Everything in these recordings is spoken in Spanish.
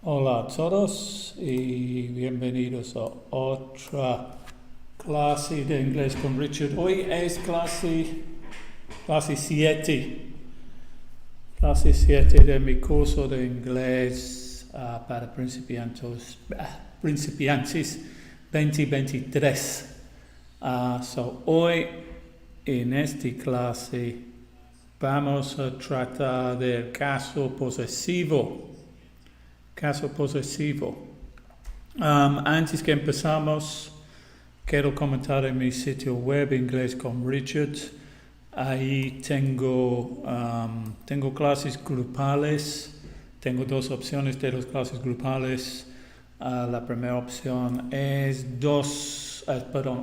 Hola a todos y bienvenidos a otra clase de inglés con Richard. Hoy es clase 7. Clase 7 de mi curso de inglés para principiantes 2023. Hoy en esta clase vamos a tratar del caso posesivo. Caso posesivo. Antes que empezamos, quiero comentar en mi sitio web Inglés con Richard. Ahí tengo clases grupales. Tengo dos opciones de las clases grupales. La primera opción es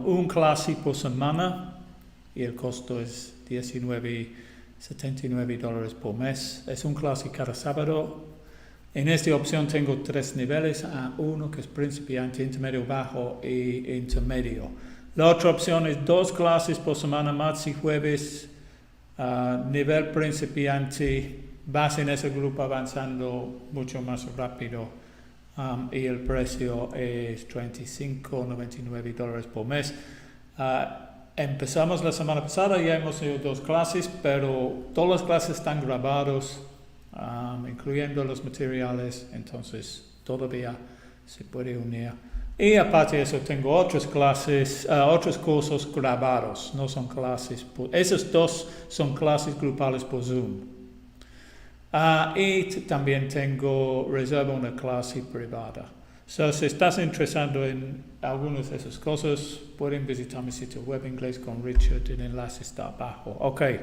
un clase por semana y el costo es $19.79 por mes. Es un clase cada sábado. En esta opción tengo 3 niveles, A1 que es principiante, intermedio, bajo y intermedio. La otra opción es 2 clases por semana, martes y jueves, nivel principiante, vas en ese grupo avanzando mucho más rápido y el precio es $25.99 por mes. Empezamos la semana pasada, ya hemos hecho 2 clases, pero todas las clases están grabadas. Incluyendo los materiales, entonces todavía se puede unir. Y aparte de eso tengo otras clases, otros cursos grabados, no son clases, esos 2 son clases grupales por Zoom. Y también tengo reserva una clase privada. Si estás interesado en algunas de esas cosas, pueden visitar mi sitio web Inglés con Richard, el enlace está abajo. Okay.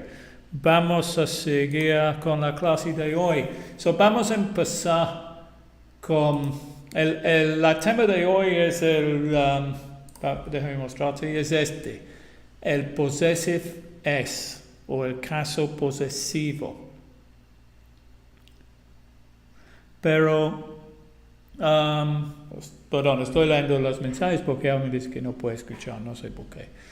Vamos a seguir con la clase de hoy. Vamos a empezar con el tema de hoy es déjame mostrarte, es este. El possessive es, o el caso posesivo. Pero, perdón, estoy leyendo los mensajes porque alguien dice que no puede escuchar, no sé por qué.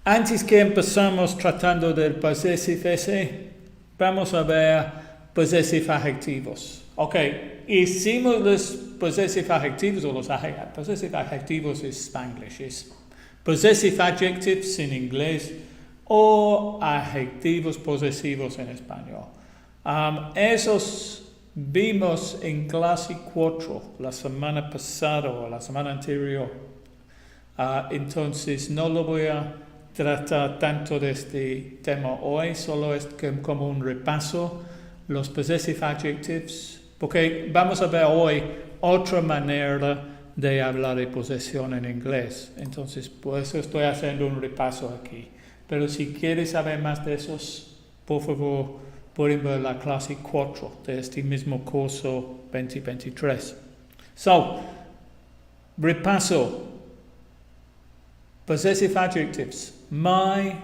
Antes que empezamos tratando del possessive ese, vamos a ver possessive adjetivos. Ok, hicimos los possessive adjetivos, o los possessive adjetivos es Spanglish, es possessive adjectives en inglés o adjetivos posesivos en español. Esos vimos en clase 4 la semana pasada o la semana anterior. Entonces no lo voy a tratar tanto de este tema hoy, solo es como un repaso, los possessive adjectives, porque vamos a ver hoy otra manera de hablar de posesión en inglés. Entonces, por eso estoy haciendo un repaso aquí. Pero si quieres saber más de esos, por favor, pueden ver la clase 4 de este mismo curso 2023. Repaso. Possessive adjectives. My,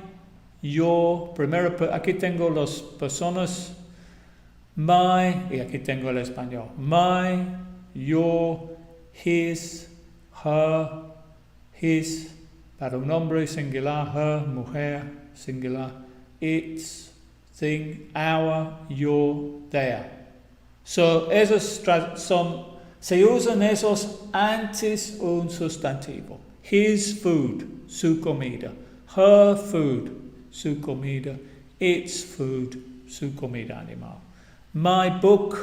your, primero, aquí tengo las personas. My, y aquí tengo el español. My, your, his, her, his, para un hombre singular, her, mujer, singular, its, thing, our, your, their. Esos se usan esos antes un sustantivo. His food, su comida. Her food, su comida. Its food, su comida animal. My book,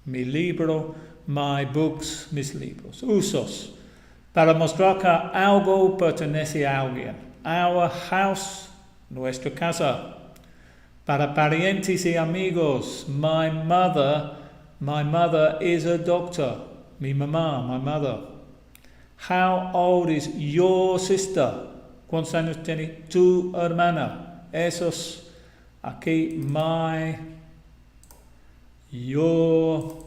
mi libro. My books, mis libros. Usos. Para mostrar que algo pertenece a alguien. Our house, nuestra casa. Para parientes y amigos. My mother is a doctor. Mi mamá, my mother. How old is your sister? ¿Cuántos años tiene tu hermana? Esos aquí, my, your,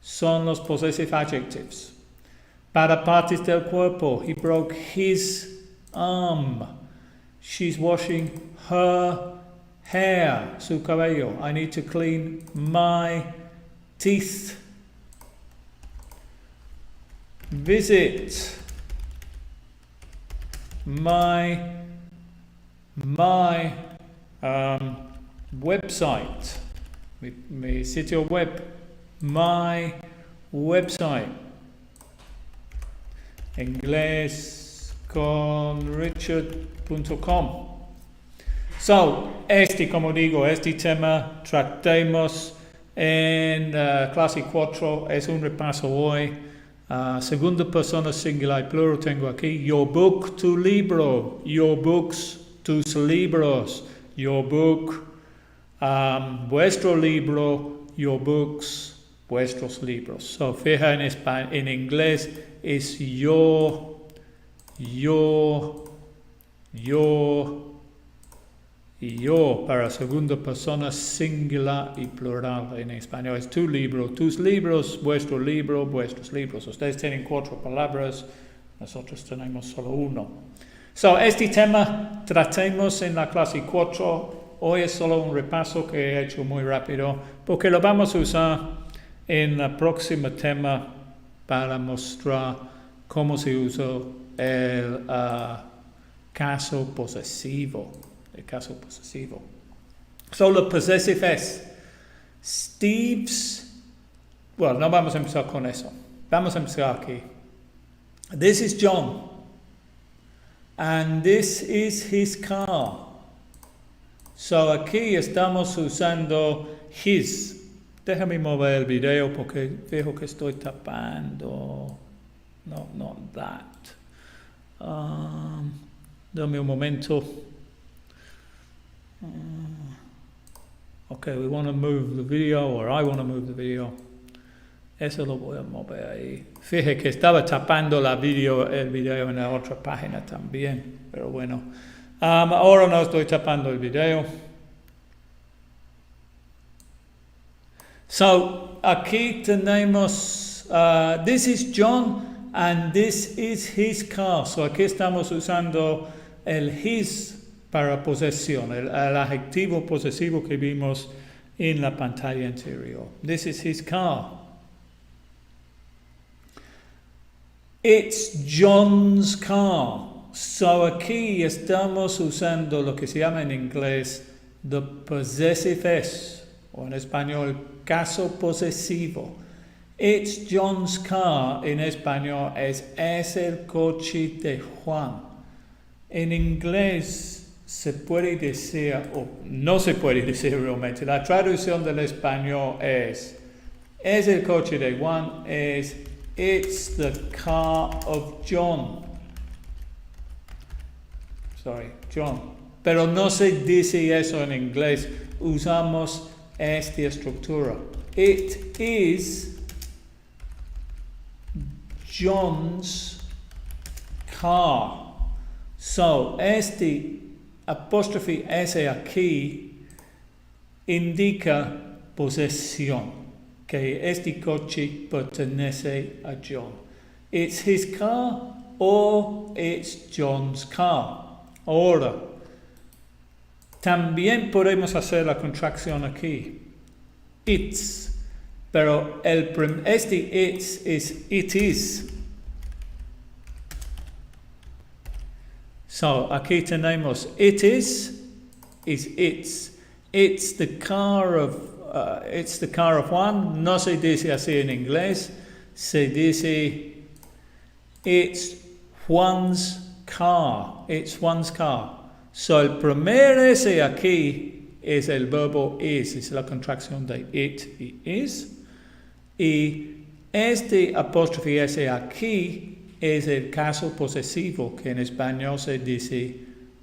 son los possessive adjectives. Para partes del cuerpo, he broke his arm. She's washing her hair, su cabello. I need to clean my teeth. Visit my website, mi sitio web, my website. inglesconrichard.com. So, como digo, este tema tratemos en clase 4, es un repaso hoy. Segunda persona singular y plural tengo aquí. Your book, tu libro. Your books, tus libros. Your book, vuestro libro. Your books, vuestros libros. So, fija en inglés es your, para segunda persona singular y plural. En español es tu libro, tus libros, vuestro libro, vuestros libros. Ustedes tienen 4 palabras, nosotros tenemos solo 1. So, este tema tratemos en la clase 4. Hoy es solo un repaso que he hecho muy rápido, porque lo vamos a usar en el próximo tema para mostrar cómo se usa el caso posesivo. El caso posesivo. Solo possessive es Steve's. Well, no vamos a empezar con eso. Vamos a empezar aquí. This is John. And this is his car. So aquí estamos usando his. Déjame mover el video porque veo que estoy tapando. No, not that. Dame un momento. Okay, we want to move the video, or I want to move the video. Eso lo voy a mover ahí. Fíjate que estaba tapando el video en la otra página también, pero bueno. Ahora no estoy tapando el video. So, aquí tenemos, this is John and this is his car. So, aquí estamos usando el his para posesión, el adjetivo posesivo que vimos en la pantalla anterior. This is his car. It's John's car. So aquí estamos usando lo que se llama en inglés the possessive s, o en español caso posesivo. It's John's car en español es el coche de Juan. En inglés se puede decir, o no se puede decir realmente, la traducción del español es el coche de Juan, it's the car of John. Sorry, John. Pero no se dice eso en inglés, usamos esta estructura. It is John's car. So, este apóstrofe S aquí indica posesión, que este coche pertenece a John. It's his car or it's John's car. Ahora, también podemos hacer la contracción aquí. It's, pero este it's es it is. So, aquí tenemos it is it's. It's the car of Juan. No se dice así en inglés. Se dice it's Juan's car. It's Juan's car. So, el primer S aquí es el verbo is. Es la contracción de it y is. Y este apóstrofe S aquí es el caso posesivo, que en español se dice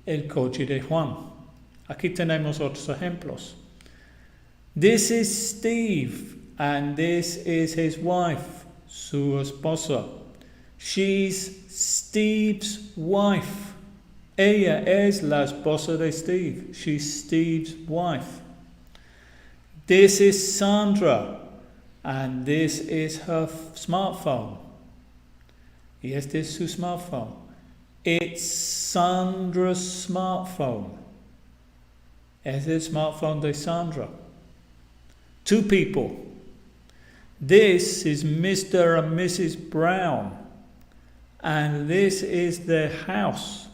el coche de Juan. Aquí tenemos otros ejemplos. This is Steve, and this is his wife, su esposa. She's Steve's wife. Ella es la esposa de Steve. She's Steve's wife. This is Sandra, and this is her smartphone. Y este es su smartphone. It's Sandra's smartphone. Es el smartphone de Sandra. 2 people. This is Mr. and Mrs. Brown. And this is their house.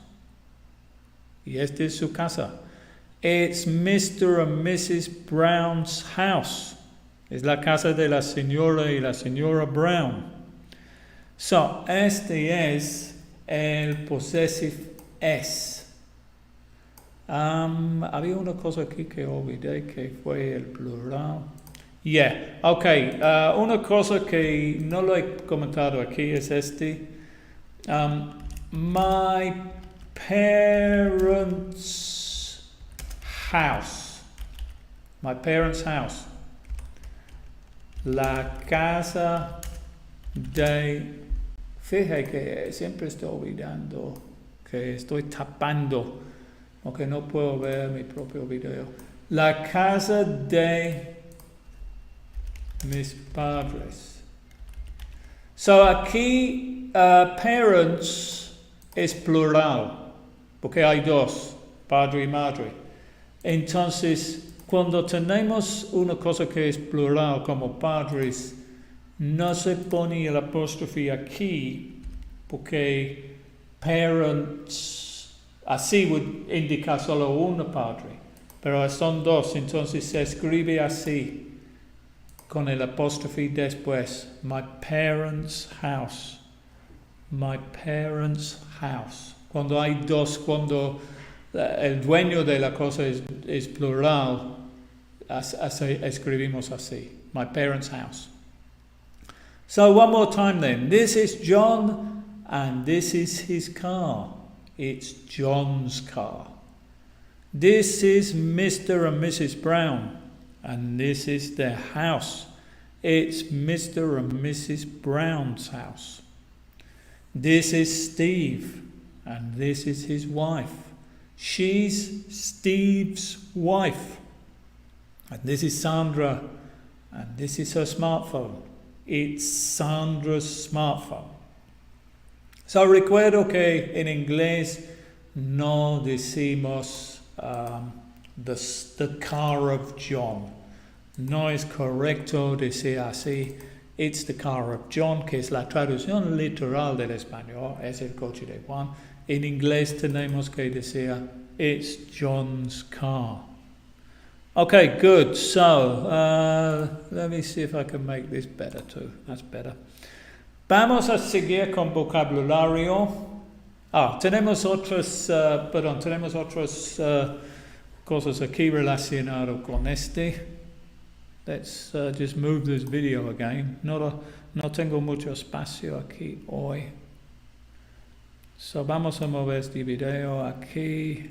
Y este es su casa. It's Mr. and Mrs. Brown's house. Es la casa de la señora y la señora Brown. So, este es el possessive S. Había una cosa aquí que olvidé que fue el plural. Yeah, ok. Una cosa que no lo he comentado aquí es este. My parents' house. My parents' house. La casa de... Fíjate que siempre estoy olvidando, que estoy tapando, porque no puedo ver mi propio video. La casa de mis padres. So aquí parents es plural, porque hay dos, padre y madre. Entonces, cuando tenemos una cosa que es plural como padres, no se pone el apóstrofe aquí, porque parents así would indicar solo un padre, pero son dos, entonces se escribe así, con el apóstrofe después. My parents' house. My parents' house. Cuando hay dos, cuando el dueño de la cosa es plural, escribimos así. My parents' house. So one more time then. This is John and this is his car. It's John's car. This is Mr. and Mrs. Brown and this is their house. It's Mr. and Mrs. Brown's house. This is Steve and this is his wife. She's Steve's wife. And this is Sandra and this is her smartphone. It's Sandra's smartphone. So recuerdo que en inglés no decimos the car of John. No es correcto decir así. It's the car of John, que es la traducción literal del español, es el coche de Juan. En inglés tenemos que decir it's John's car. Okay, good. So, let me see if I can make this better too. That's better. Vamos a seguir con vocabulario. Tenemos otras cosas aquí relacionadas con este. Let's just move this video again. No tengo mucho espacio aquí hoy. So, vamos a mover este video aquí.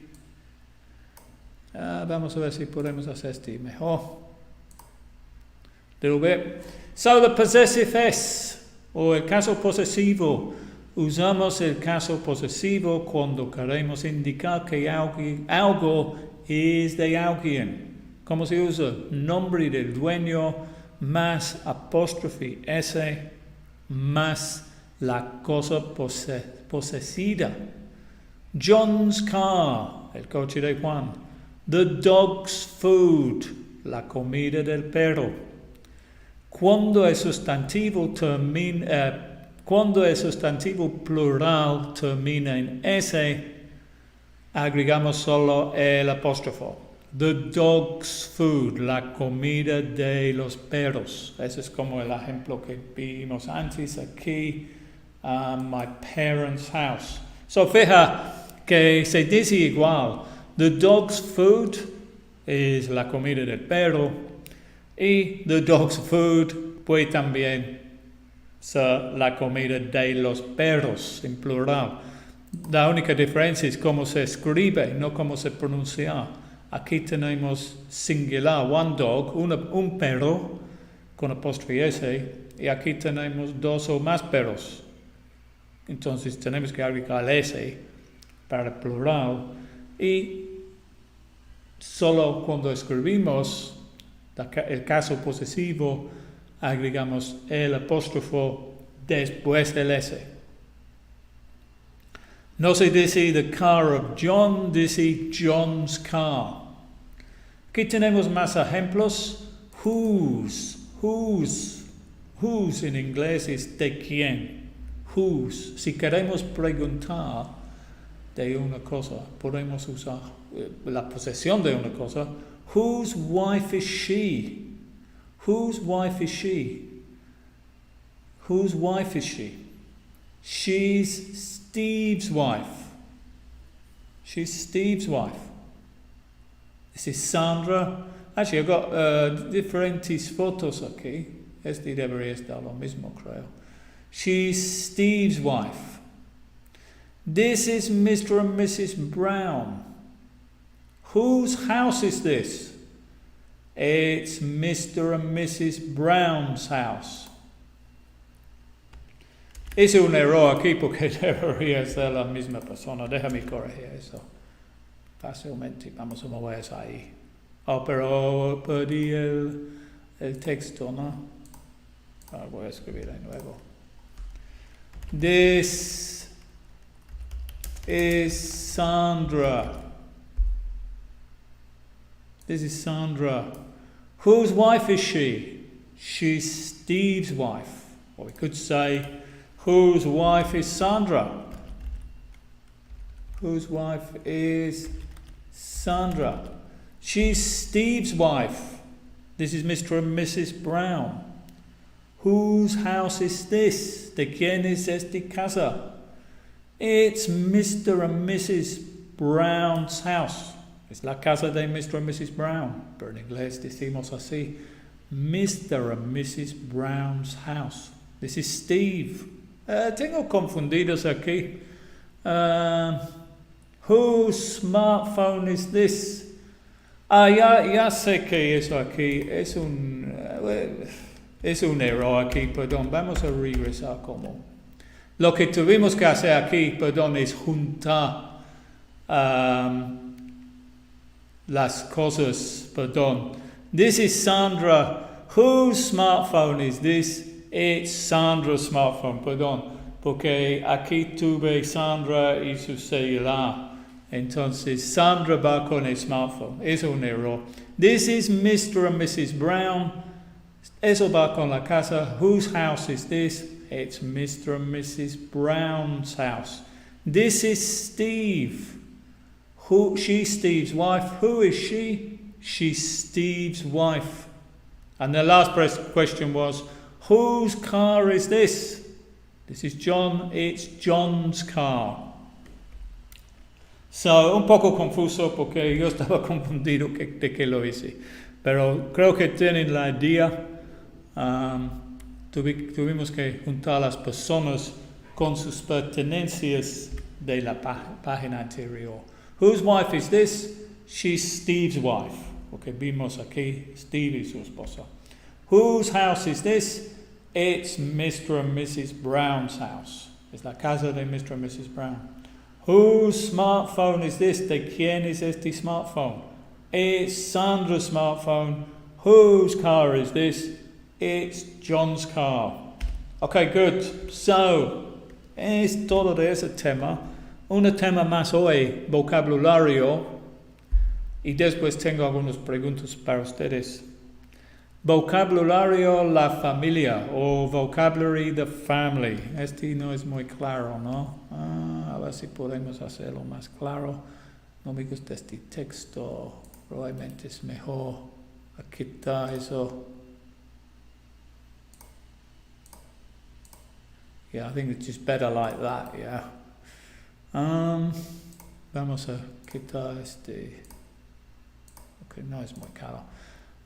Vamos a ver si podemos hacer este mejor. Little bit. So the possessive S, o el caso posesivo. Usamos el caso posesivo cuando queremos indicar que algo es de alguien. ¿Cómo se usa? Nombre del dueño más apóstrofe S más la cosa posesida. John's car, el coche de Juan. The dog's food, la comida del perro. Cuando el sustantivo plural termina en S, agregamos solo el apóstrofo. The dog's food, la comida de los perros. Ese es como el ejemplo que vimos antes aquí. My parents' house. So fija que se dice igual. The dog's food es la comida del perro y the dog's food puede también ser la comida de los perros en plural. La única diferencia es cómo se escribe, no cómo se pronuncia. Aquí tenemos singular, one dog, un perro con apóstrofe S, y aquí tenemos dos o más perros. Entonces tenemos que agregar S para el plural. Y solo cuando escribimos el caso posesivo, agregamos el apóstrofo después del S. No se dice the car of John, dice John's car. Aquí tenemos más ejemplos. Whose en inglés es de quién. Whose. Si queremos preguntar de una cosa, podemos usar la posesión de una cosa. Whose wife is she? Whose wife is she? Whose wife is she? She's Steve's wife. She's Steve's wife. This is Sandra. Actually, I've got diferentes fotos aquí. Este debería estar lo mismo, creo. She's Steve's wife. This is Mr. and Mrs. Brown. Whose house is this? It's Mr. and Mrs. Brown's house. Es un error aquí porque debería ser la misma persona. Déjame corregir eso. Fácilmente. Vamos a mover eso ahí. Oh, pero perdí el texto, ¿no? Voy a escribir de nuevo. This is Sandra. This is Sandra. Whose wife is she? She's Steve's wife. Or we could say, whose wife is Sandra? Whose wife is Sandra? She's Steve's wife. This is Mr. and Mrs. Brown. Whose house is this? ¿De quién es esta casa? It's Mr. and Mrs. Brown's house. Es la casa de Mr. and Mrs. Brown. Pero en inglés decimos así. Mr. and Mrs. Brown's house. This is Steve. Tengo confundidos aquí. Whose smartphone is this? Ya sé que eso aquí es un error aquí, perdón. Vamos a regresar como. Lo que tuvimos que hacer aquí, perdón, es juntar las cosas, perdón. This is Sandra. Whose smartphone is this? It's Sandra's smartphone, perdón. Porque aquí tuve Sandra y su celular. Entonces, Sandra va con el smartphone. Es un error. This is Mr. and Mrs. Brown. Eso va con la casa. Whose house is this? It's Mr. and Mrs. Brown's house. This is Steve. She's Steve's wife. Who is she? She's Steve's wife. And the last question was, whose car is this? This is John. It's John's car. So, un poco confuso porque yo estaba confundido de que lo hice. Pero creo que tienen la idea. Tuvimos que juntar las personas con sus pertenencias de la página anterior. Whose wife is this? She's Steve's wife. Porque vimos aquí Steve y su esposa. Whose house is this? It's Mr. and Mrs. Brown's house. Es la casa de Mr. and Mrs. Brown. Whose smartphone is this? ¿De quién es este smartphone? It's Sandra's smartphone. Whose car is this? It's John's car. Okay, good. So, es todo de ese tema. Un tema más hoy, vocabulario. Y después tengo algunas preguntas para ustedes. Vocabulario, la familia, o vocabulary, the family. Este no es muy claro, ¿no? A ver si podemos hacerlo más claro. No me gusta este texto. Probablemente es mejor quitar eso. Yeah, I think it's just better like that, yeah. Vamos a quitar este. Ok, no es muy claro.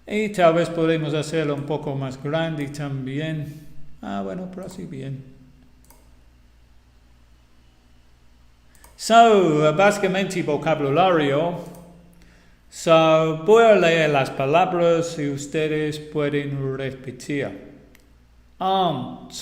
Y tal vez podemos hacerlo un poco más grande también. Bueno, pero así bien. So, básicamente vocabulario. So, voy a leer las palabras y ustedes pueden repetir. Aunt,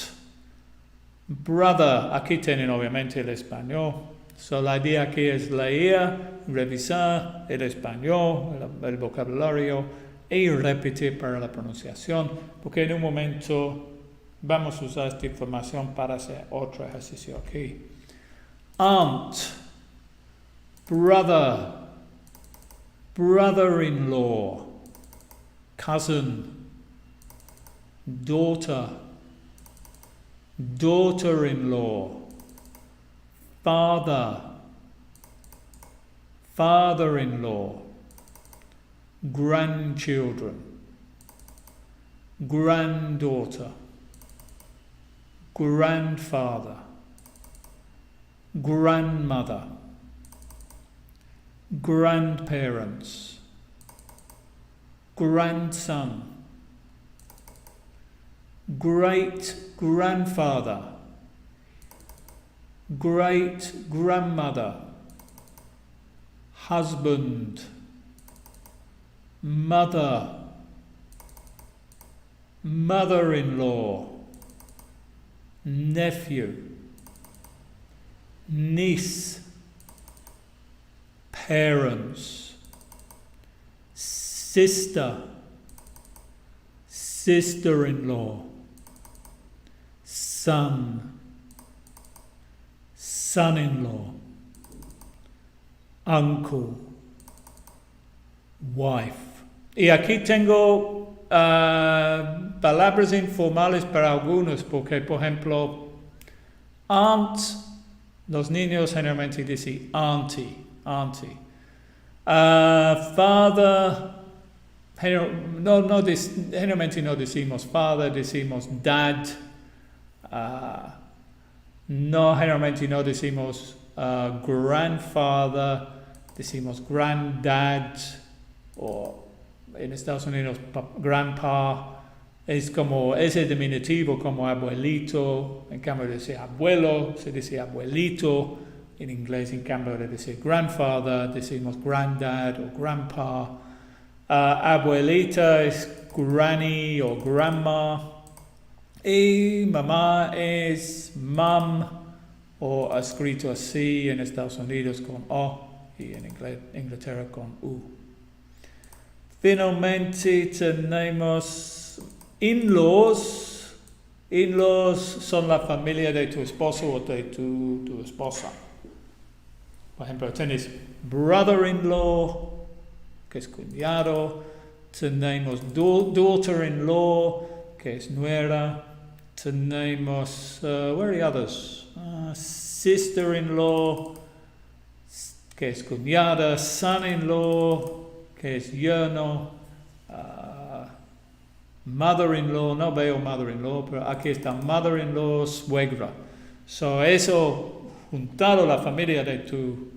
brother, aquí tienen obviamente el español. So, la idea aquí es leer, revisar el español, el vocabulario y repetir para la pronunciación, porque en un momento vamos a usar esta información para hacer otro ejercicio aquí. Aunt, brother, brother-in-law, cousin, daughter, daughter-in-law, father, father-in-law, grandchildren, granddaughter, grandfather, grandmother, grandparents, grandson, great-grandfather, great-grandmother, husband, mother, mother-in-law, nephew, niece, parents, sister, sister-in-law, son, son-in-law, uncle, wife. Y aquí tengo palabras informales para algunos, porque, por ejemplo, aunt, los niños generalmente dicen auntie. Father, generalmente no decimos father, decimos dad. Generalmente no decimos grandfather, decimos granddad, o en Estados Unidos grandpa. Es como ese diminutivo como abuelito, en cambio de decir abuelo, se dice abuelito. En inglés, en cambio de decir grandfather, decimos granddad o grandpa. Abuelita es granny o grandma. Y mamá es mom, o escrito así en Estados Unidos con O y en Inglaterra con U. Finalmente tenemos in-laws. In-laws son la familia de tu esposo o de tu esposa. Por ejemplo, tienes brother-in-law, que es cuñado. Tenemos daughter-in-law, que es nuera. Tenemos, where are the others? Sister-in-law, que es cuñada. Son-in-law, que es yerno. Mother-in-law, no veo mother-in-law, pero aquí está mother-in-law, suegra. So eso, juntado la familia de tu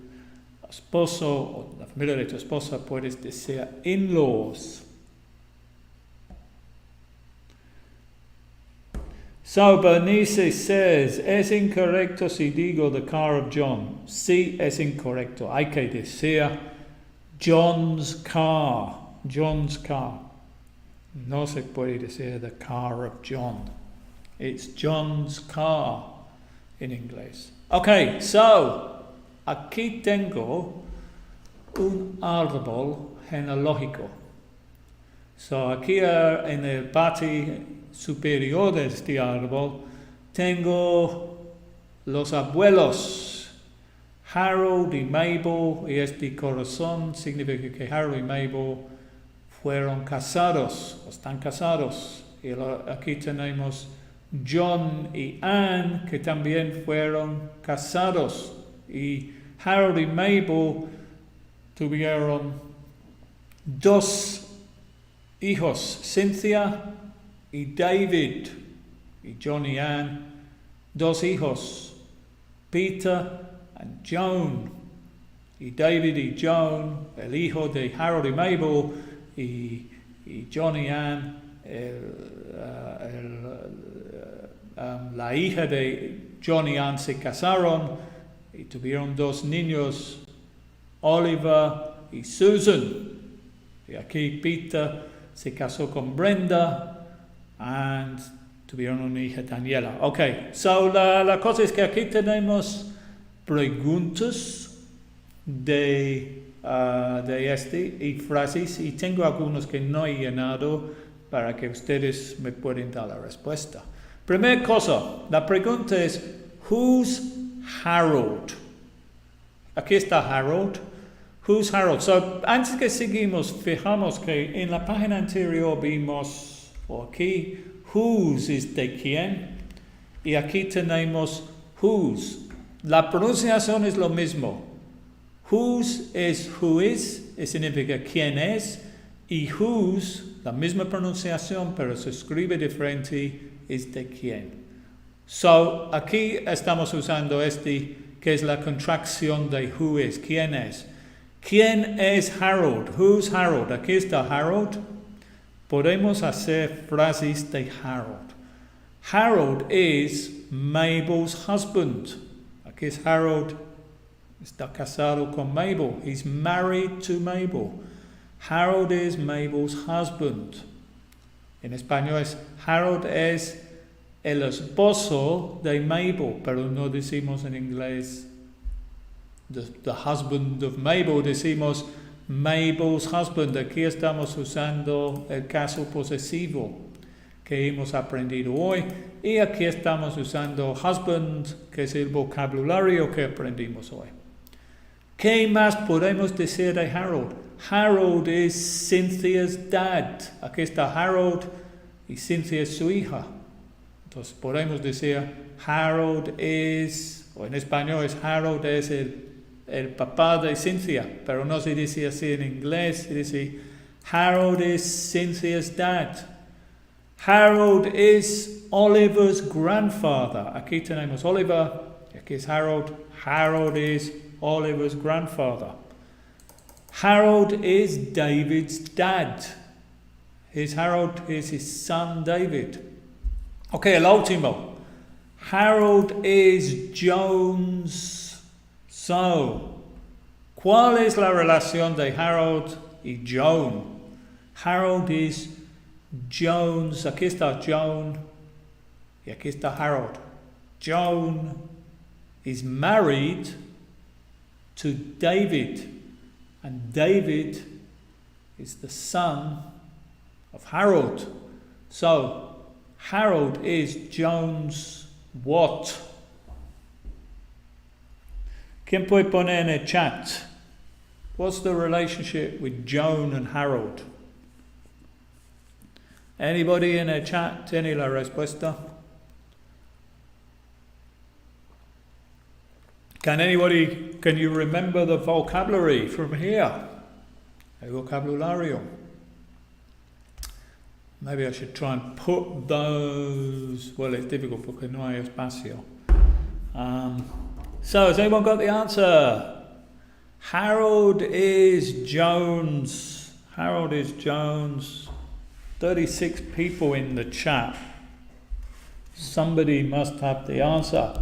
esposo o la familia de tu esposa, puedes decir in-laws. So Bernice says, es incorrecto si digo the car of John. Sí, es incorrecto. Hay que decir John's car. John's car. No se puede decir the car of John. It's John's car in inglés. Okay, so aquí tengo un árbol genealógico. So aquí en el parte superior de este árbol tengo los abuelos Harold y Mabel, y este corazón significa que Harold y Mabel fueron casados, están casados. Y aquí tenemos John y Anne, que también fueron casados. Y Harold y Mabel tuvieron 2 hijos, Cynthia y David. Y John y Anne, 2 hijos, Peter y Joan. Y David y Joan, el hijo de Harold y Mabel, y John y Anne, la hija de John y Anne se casaron y tuvieron 2 niños, Oliver y Susan. Y aquí Peter se casó con Brenda y tuvieron una hija, Daniela. Okay, so la cosa es que aquí tenemos preguntas de y frases, y tengo algunos que no he llenado para que ustedes me puedan dar la respuesta. Primera cosa, la pregunta es, who's Harold? Aquí está Harold. Who's Harold? So, antes que seguimos, fijamos que en la página anterior vimos, o aquí, whose es de quién, y aquí tenemos whose. La pronunciación es lo mismo. Whose es who is, significa quién es, Y whose, la misma pronunciación, pero se escribe diferente, es de quién. So, aquí estamos usando que es la contracción de who is, quién es. ¿Quién es Harold? Who's Harold? Aquí está Harold. Podemos hacer frases de Harold. Harold is Mabel's husband. Aquí es Harold. Está casado con Mabel. He's married to Mabel. Harold is Mabel's husband. En español es Harold es el esposo de Mabel, pero no decimos en inglés the husband of Mabel, decimos Mabel's husband. Aquí estamos usando el caso posesivo que hemos aprendido hoy, y aquí estamos usando husband, que es el vocabulario que aprendimos hoy. ¿Qué más podemos decir de Harold? Harold is Cynthia's dad. Aquí está Harold y Cynthia es su hija. Entonces podemos decir Harold es, o en español es Harold es el papá de Cynthia, pero no se dice así en inglés, se dice Harold is Cynthia's dad. Harold is Oliver's grandfather. Aquí tenemos Oliver, aquí es Harold. Harold is Oliver's grandfather. Harold is David's dad. Harold is his son David. Ok, el último. Harold is Joan's son. ¿Cuál es la relación de Harold y Joan? Harold is Joan's. Aquí está Joan y aquí está Harold. Joan is married to David, and David is the son of Harold. So, Harold is Joan's what? ¿Quién puede poner en el chat? What's the relationship with Joan and Harold? Anybody in el chat tiene la respuesta? Can you remember the vocabulary from here? El vocabulario. Maybe I should try and put those, well, it's difficult because no hay espacio. So, has anyone got the answer? Harold is Jones. 36 people in the chat. Somebody must have the answer.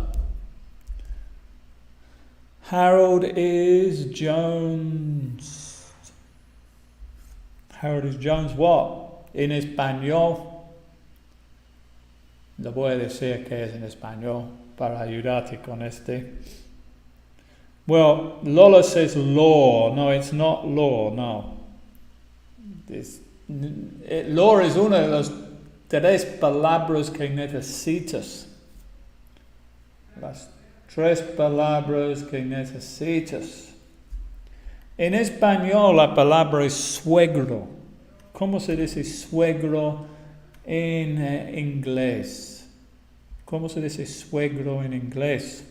Harold is Jones. Harold is Jones what? En español. Le voy a decir que es en español para ayudarte con este. Well, Lola says law. No, it's not law, no. Law es una de las 3 palabras que necesitas. Las 3 palabras que necesitas. En español la palabra es suegro. ¿Cómo se dice suegro en inglés? ¿Cómo se dice suegro en inglés?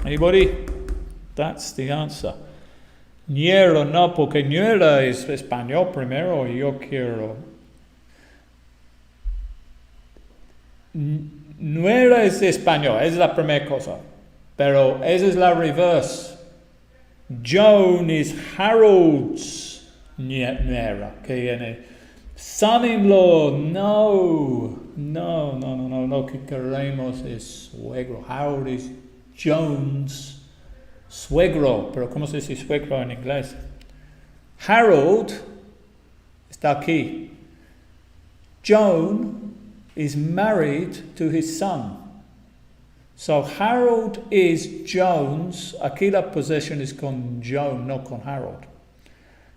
Anybody? That's the answer. Ñera no, porque ñera es español primero y yo quiero. Nuera es español, es la primera cosa. Pero esa es la reverse. Joan is Harold's nuera. Que en son-in-law, no. Que queremos es suegro. Harold is Joan's suegro. Pero ¿cómo se dice suegro en inglés? Harold está aquí. Joan is married to his son. So Harold is Joan's. Aquí la possession is con Joan, no con Harold.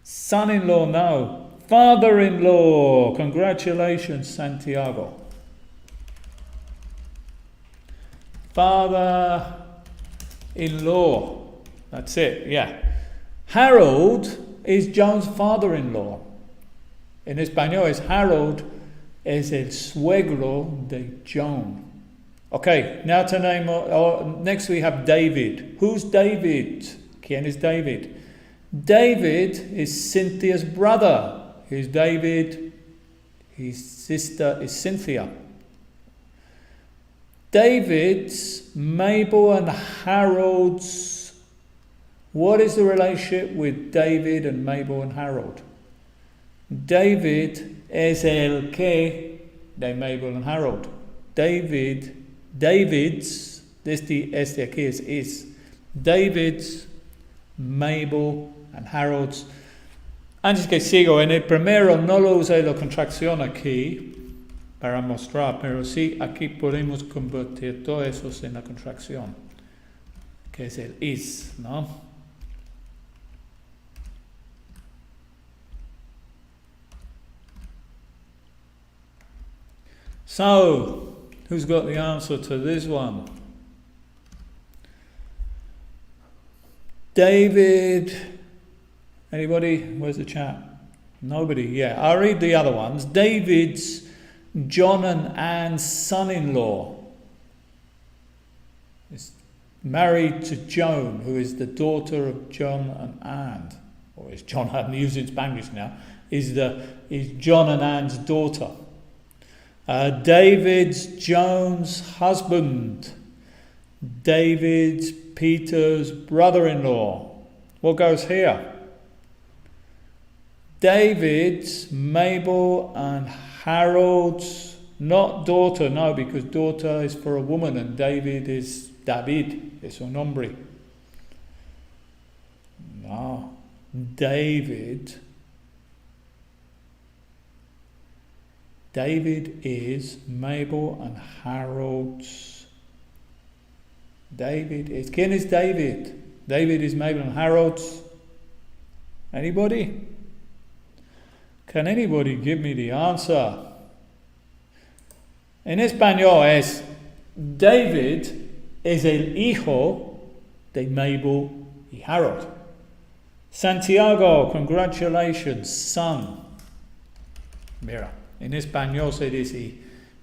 Son-in-law, no. Father-in-law. Congratulations, Santiago. Father-in-law. That's it, yeah. Harold is Joan's father-in-law. En español es Harold es el suegro de Joan. Okay, now to name. Next we have David. Who's David? ¿Quién es David? David is Cynthia's brother. Here's David. His sister is Cynthia. David's, Mabel and Harold's. What is the relationship with David and Mabel and Harold? David es el que de Mabel and Harold. David's, este aquí es. David's, Mabel and Harold's. Antes que sigo, en el primero no lo usé la contracción aquí para mostrar, pero sí aquí podemos convertir todo eso en la contracción, que es el is, ¿no? So, who's got the answer to this one? David, anybody? Where's the chat? Nobody, yeah. I'll read the other ones. David's John and Anne's son-in-law is married to Joan, who is the daughter of John and Anne. Or is John, I'm using Spanish now, is John and Anne's daughter. David's Joan's husband. David's Peter's brother-in-law. What goes here? David's, Mabel and Harold's, not daughter, no, because daughter is for a woman and David is David, es un hombre. No, David is Mabel and Harold's. ¿Quién es David? David is Mabel and Harold's. Anybody? Can anybody give me the answer? En español es David es el hijo de Mabel y Harold. Santiago, congratulations, son. Mira, en español se dice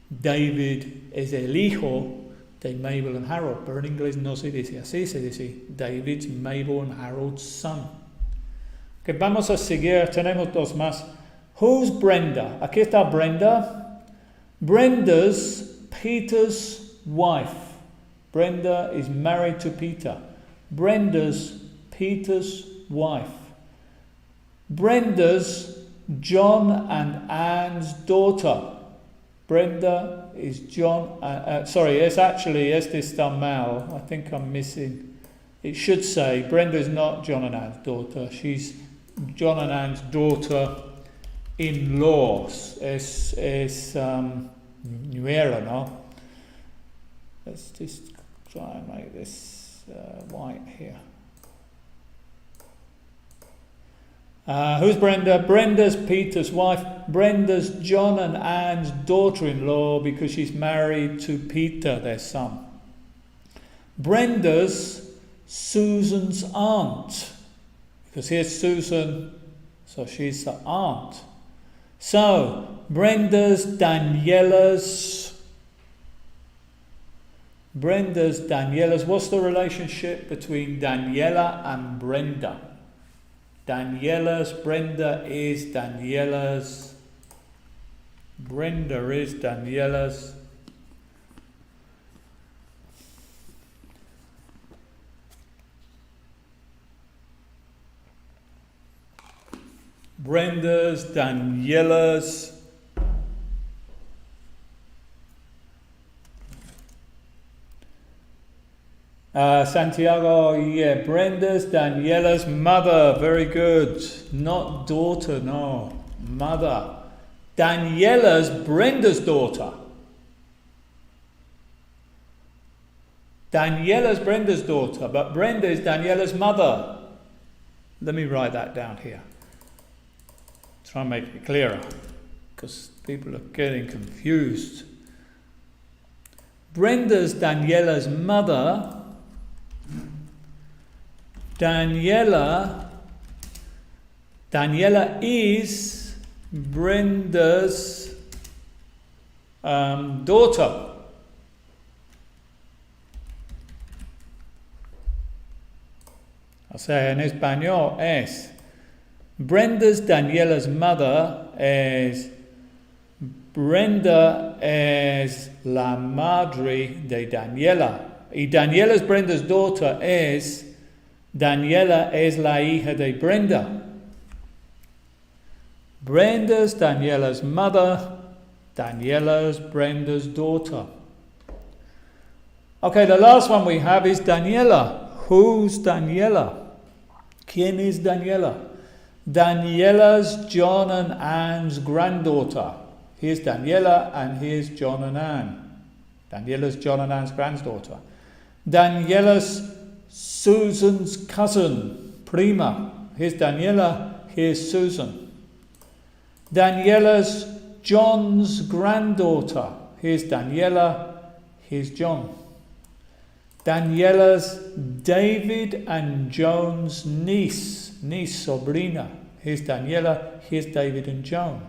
David es el hijo de Mabel and Harold, pero en inglés no se dice así, se dice David's, Mabel and Harold's son. Que vamos a seguir, tenemos dos más. Who's Brenda? Aquí está Brenda. Brenda's Peter's wife. Brenda is married to Peter. Brenda's Peter's wife. Brenda's John and Anne's daughter. Brenda is John. It's actually este está mal. I think I'm missing. It should say Brenda is not John and Anne's daughter. She's John and Anne's daughter-in-law. Es nuera, no? Let's just try and make this white here. Who's Brenda? Brenda's Peter's wife. Brenda's John and Anne's daughter-in-law because she's married to Peter, their son. Brenda's Susan's aunt. Because here's Susan, so she's the aunt. So, Brenda's Daniela's. What's the relationship between Daniela and Brenda? Daniela's, Brenda is Daniela's. Brenda is Daniela's. Brenda's, Daniela's. Santiago, yeah, Brenda's, Daniela's mother, very good. Not daughter, no, mother. Daniela's Brenda's daughter. Daniela's Brenda's daughter, but Brenda is Daniela's mother. Let me write that down here. Try and make it clearer, because people are getting confused. Brenda's Daniela's mother. Daniela is Brenda's daughter. O sea, en español es Daniela's mother es Brenda es la madre de Daniela. Y Daniela es Brenda's daughter es Daniela es la hija de Brenda. Brenda's Daniela's mother. Daniela's Brenda's daughter. Okay, the last one we have is Daniela. Who's Daniela? ¿Quién es Daniela? Daniela's John and Anne's granddaughter. Here's Daniela and here's John and Anne. Daniela's John and Anne's granddaughter. Daniela's Susan's cousin, prima. Here's Daniela, here's Susan. Daniela's John's granddaughter. Here's Daniela, here's John. Daniela's David and Joan's niece, sobrina. Here's Daniela, here's David and Joan.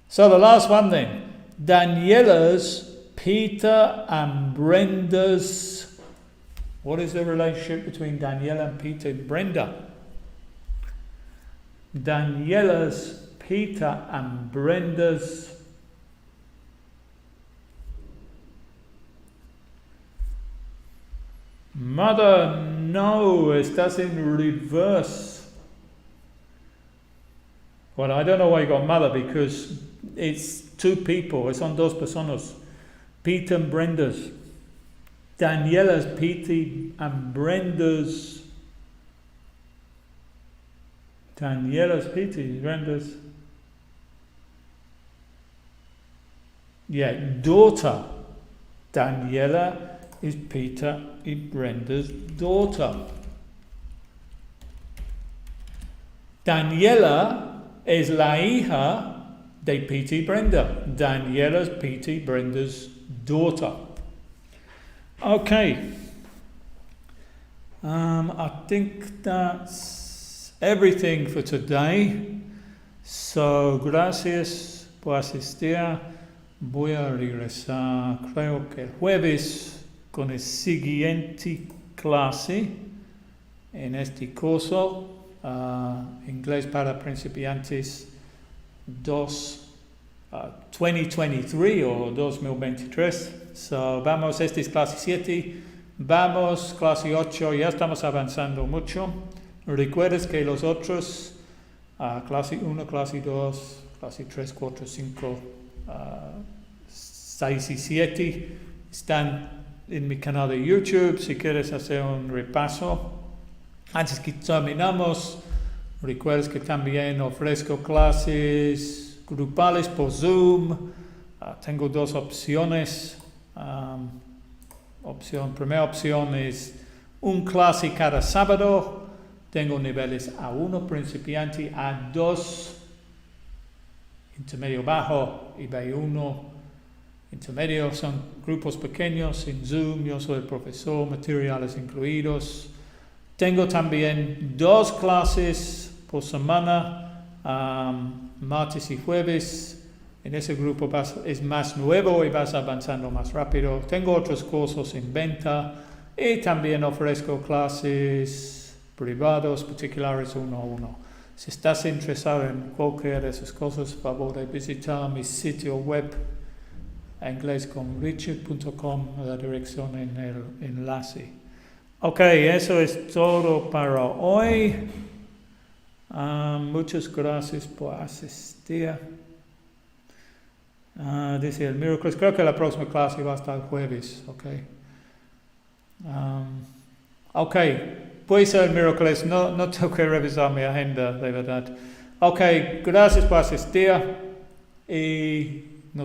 So the last one then. Daniela's Peter and Brenda's. What is the relationship between Daniela and Peter and Brenda? Daniela's Peter and Brenda's mother. No, estás in reverse. Well, I don't know why you got mother, because it's two people. Son dos personas. Peter and Brenda's. Daniela's Peter and Brenda's. Daniela's Peter and Brenda's. Yeah, daughter. Daniela is Peter and Brenda's daughter. Daniela es la hija de Peter y Brenda. Daniela's Peter y Brenda's daughter. Okay. I think that's everything for today. So, gracias por asistir. Voy a regresar, creo que el jueves, con el siguiente clase en este curso, Inglés para Principiantes 2023 o 2023. So, vamos, esta es clase 7, vamos, clase 8, ya estamos avanzando mucho. Recuerdes que los otros, clase 1, clase 2, clase 3, 4, 5, 6 y 7 están en mi canal de YouTube. Si quieres hacer un repaso antes que terminamos, recuerda que también ofrezco clases grupales por Zoom. Tengo dos opciones. Primera opción es un clase cada sábado. Tengo niveles A1 principiante, A2 intermedio bajo y B1 intermedio. Son grupos pequeños en Zoom. Yo soy el profesor, materiales incluidos. Tengo también 2 clases por semana, martes y jueves. En ese grupo es más nuevo y vas avanzando más rápido. Tengo otros cursos en venta y también ofrezco clases privados particulares 1 a 1. Si estás interesado en cualquiera de esas cosas, por favor de visitar mi sitio web inglesconrichard.com, la dirección en el enlace. Ok, eso es todo para hoy. Muchas gracias por asistir. Dice el miércoles, creo que la próxima clase va a estar el jueves. Ok, puede ser el miércoles, no tengo que revisar mi agenda, de verdad. Ok, gracias por asistir y